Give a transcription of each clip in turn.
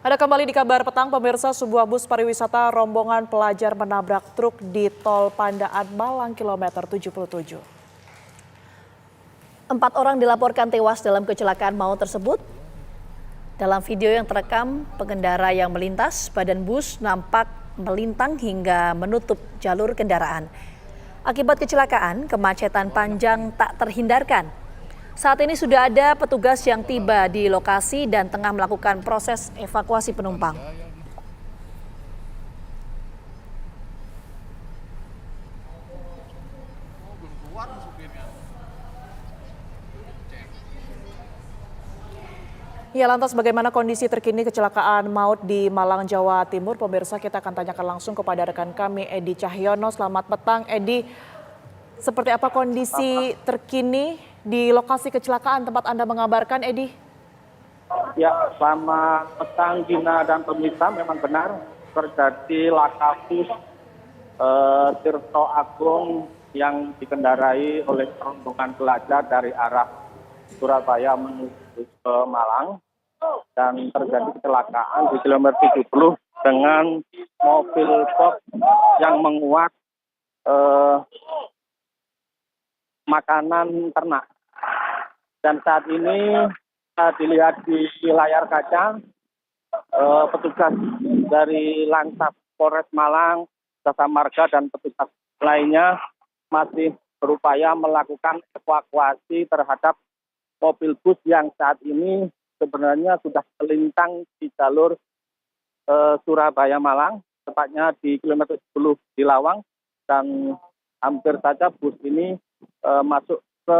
Ada kembali di Kabar Petang, pemirsa, sebuah bus pariwisata rombongan pelajar menabrak truk di Tol Pandaan Malang kilometer 77. 4 orang dilaporkan tewas dalam kecelakaan maut tersebut. Dalam video yang terekam, pengendara yang melintas, badan bus nampak melintang hingga menutup jalur kendaraan. Akibat kecelakaan, kemacetan panjang tak terhindarkan. Saat ini sudah ada petugas yang tiba di lokasi dan tengah melakukan proses evakuasi penumpang. Ya, lantas bagaimana kondisi terkini kecelakaan maut di Malang, Jawa Timur? Pemirsa, kita akan tanyakan langsung kepada rekan kami Edi Cahyono. Selamat petang, Edi. Seperti apa kondisi terkini di lokasi kecelakaan tempat Anda mengabarkan, Edi? Ya, selamat petang Gina dan pemirsa. Memang benar terjadi laka bus Tirto Agung yang dikendarai oleh rombongan pelajar dari arah Surabaya menuju ke Malang, dan terjadi kecelakaan di kilometer 70 dengan mobil box yang menguak makanan ternak. Dan saat ini dilihat di layar kaca, petugas dari Lantas Polres Malang, Jasa Marga dan petugas lainnya masih berupaya melakukan evakuasi terhadap mobil bus yang saat ini sebenarnya sudah melintang di jalur Surabaya Malang, tepatnya di kilometer 10 di Lawang, dan hampir saja bus ini masuk ke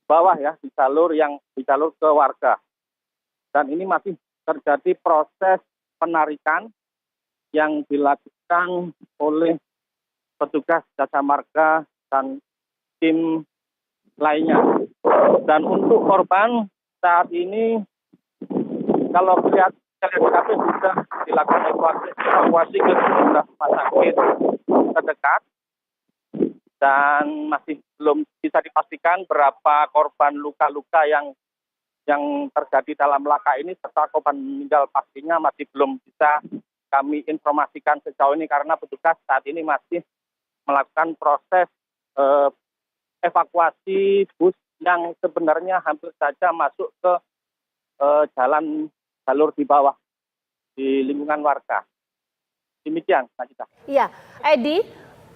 bawah ya, di jalur ke warga. Dan ini masih terjadi proses penarikan yang dilakukan oleh petugas Jasa Marga dan tim lainnya. Dan untuk korban saat ini, kalau lihat TKP sudah dilakukan evakuasi ke sejumlah rumah sakit terdekat, dan masih belum bisa dipastikan berapa korban luka-luka yang terjadi dalam laka ini, serta korban meninggal pastinya masih belum bisa kami informasikan sejauh ini karena petugas saat ini masih melakukan proses evakuasi bus yang sebenarnya hampir saja masuk ke jalur di bawah di lingkungan warga. Demikian, Nagita. Iya, Edi,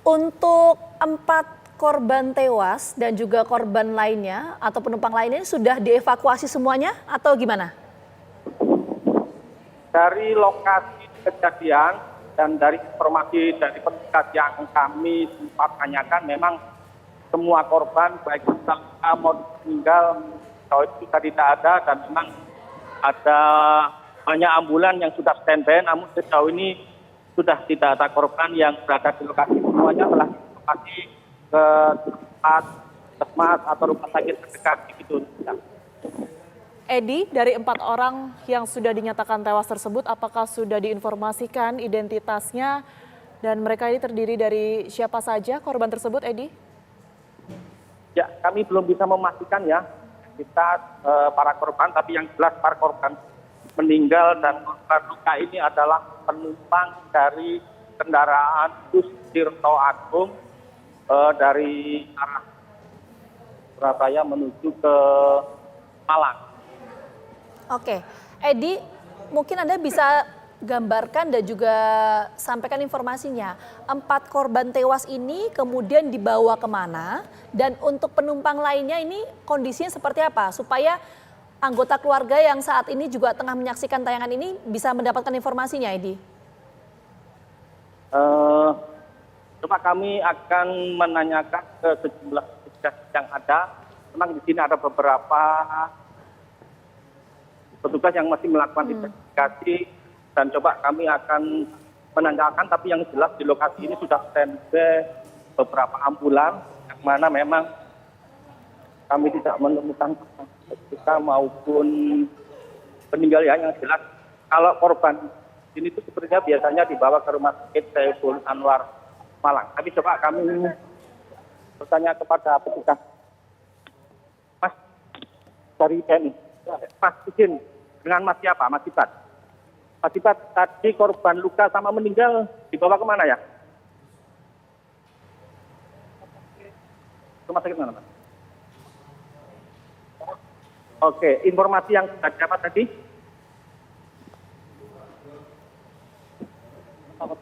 untuk 4 korban tewas dan juga korban lainnya atau penumpang lainnya sudah dievakuasi semuanya atau gimana? Dari lokasi kejadian dan dari informasi dari petugas yang kami sempat tanyakan, memang semua korban baik luka maupun meninggal sudah tidak ada, dan memang ada banyak ambulan yang sudah standby, namun sejauh ini sudah tidak ada korban yang berada di lokasi. Semuanya telah dievakuasi ke tempat puskesmas atau rumah sakit terdekat begitu. Edi, dari 4 orang yang sudah dinyatakan tewas tersebut, apakah sudah diinformasikan identitasnya dan mereka ini terdiri dari siapa saja korban tersebut, Edi? Ya, kami belum bisa memastikan ya para korban, tapi yang jelas para korban meninggal dan korban luka ini adalah penumpang dari kendaraan bus Tirto Agung dari arah Surabaya menuju ke Malang. Oke, Edi, mungkin Anda bisa gambarkan dan juga sampaikan informasinya. 4 korban tewas ini kemudian dibawa kemana, dan untuk penumpang lainnya ini kondisinya seperti apa supaya anggota keluarga yang saat ini juga tengah menyaksikan tayangan ini bisa mendapatkan informasinya, Edi? Coba kami akan menanyakan ke sejumlah petugas yang ada. Memang di sini ada beberapa petugas yang masih melakukan investigasi, dan coba kami akan menanyakan, tapi yang jelas di lokasi ini sudah standby beberapa ambulan, yang mana memang kami tidak menemukan luka maupun meninggal ya. Yang jelas kalau korban ini itu sepertinya biasanya dibawa ke rumah sakit Saiful Anwar Malang. Tapi coba kami bertanya kepada petugas. Mas dari TNI, Mas izin dengan Mas siapa? Mas Ibat? Akibat tadi korban luka sama meninggal dibawa kemana ya? Rumah sakit mana, Pak? Oke, informasi yang sudah dapat tadi?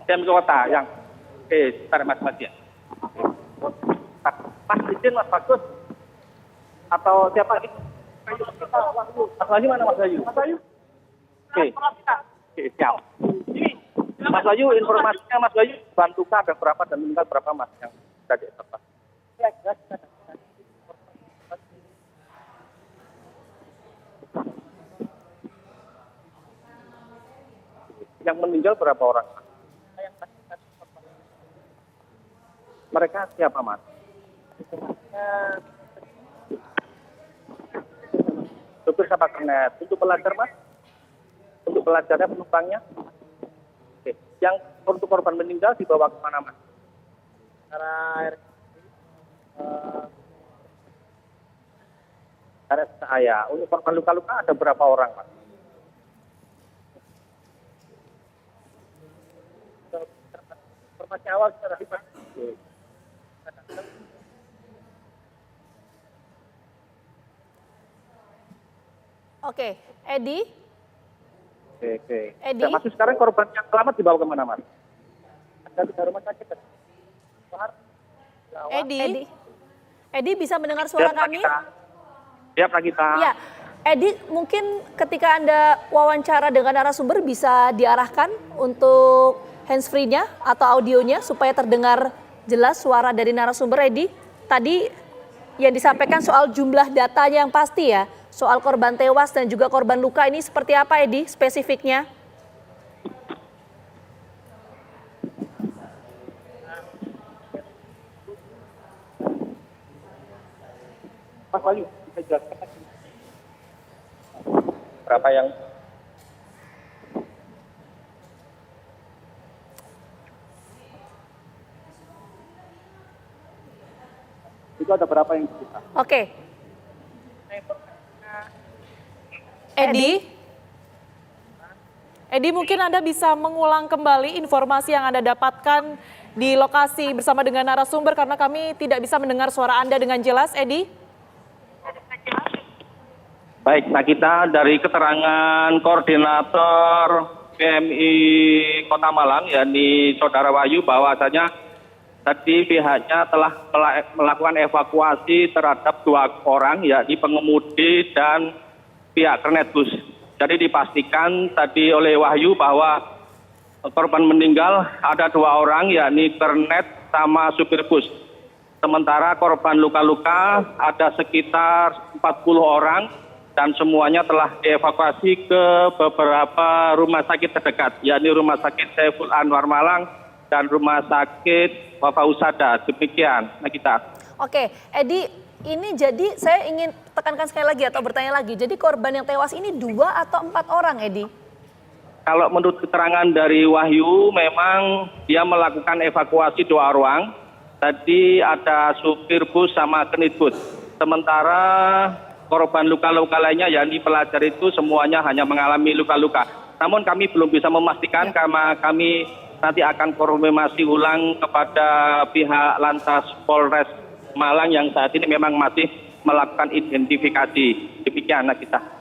Dem kota yang sebentar Mas ya. Mas izin Mas Bagus atau siapa lagi? Mas Bayu mana Mas Bayu? Mas Bayu. Oke, siap. Mas Bayu, informasinya Mas Bayu, bantu ada berapa dan meninggal berapa Mas yang sudah dievakuasi? Yang meninggal berapa orang? Mereka siapa Mas? Supir sama kernet. Untuk pelajar Mas? Untuk pelajarnya penumpangnya? Oke. Yang untuk korban meninggal dibawa kemana Mas? RSCA. Untuk korban luka-luka ada berapa orang Mas? Informasi awal secara hebat. Oke, Edi. Oke. Edi? Ya, masih sekarang korban yang selamat dibawa kemana Mas? Ada di rumah sakit. Edi. Edi bisa mendengar suara kami? Ya, Pragita. Ya, Edi, mungkin ketika Anda wawancara dengan narasumber bisa diarahkan untuk handsfree-nya atau audionya supaya terdengar jelas suara dari narasumber. Edi, tadi yang disampaikan soal jumlah datanya yang pasti ya, soal korban tewas dan juga korban luka ini seperti apa Edi spesifiknya? Mas Wahyu, bisa jelaskan lagi. Berapa yang itu ada berapa yang kita? Oke. Edi, mungkin Anda bisa mengulang kembali informasi yang Anda dapatkan di lokasi bersama dengan narasumber karena kami tidak bisa mendengar suara Anda dengan jelas, Edi. Baik, nah kita dari keterangan koordinator PMI Kota Malang, yakni Saudara Wahyu, bahwasanya tadi pihaknya telah melakukan evakuasi terhadap 2 orang, yakni pengemudi dan pihak kernet bus. Jadi dipastikan tadi oleh Wahyu bahwa korban meninggal ada 2 orang, yakni kernet sama supir bus. Sementara korban luka-luka ada sekitar 40 orang dan semuanya telah dievakuasi ke beberapa rumah sakit terdekat, yakni Rumah Sakit Saiful Anwar Malang dan Rumah Sakit Wafa Usada. Demikian, Nagita. Oke, Edi, ini jadi saya ingin tekankan sekali lagi atau bertanya lagi. Jadi korban yang tewas ini 2 atau 4 orang, Edi? Kalau menurut keterangan dari Wahyu, memang dia melakukan evakuasi 2 orang. Tadi ada supir bus sama kenit bus. Sementara korban luka-luka lainnya, yakni pelajar itu semuanya hanya mengalami luka-luka. Namun kami belum bisa memastikan karena kami nanti akan konfirmasi ulang kepada pihak Lantas Polres Malang yang saat ini memang masih melakukan identifikasi. Demikian kita.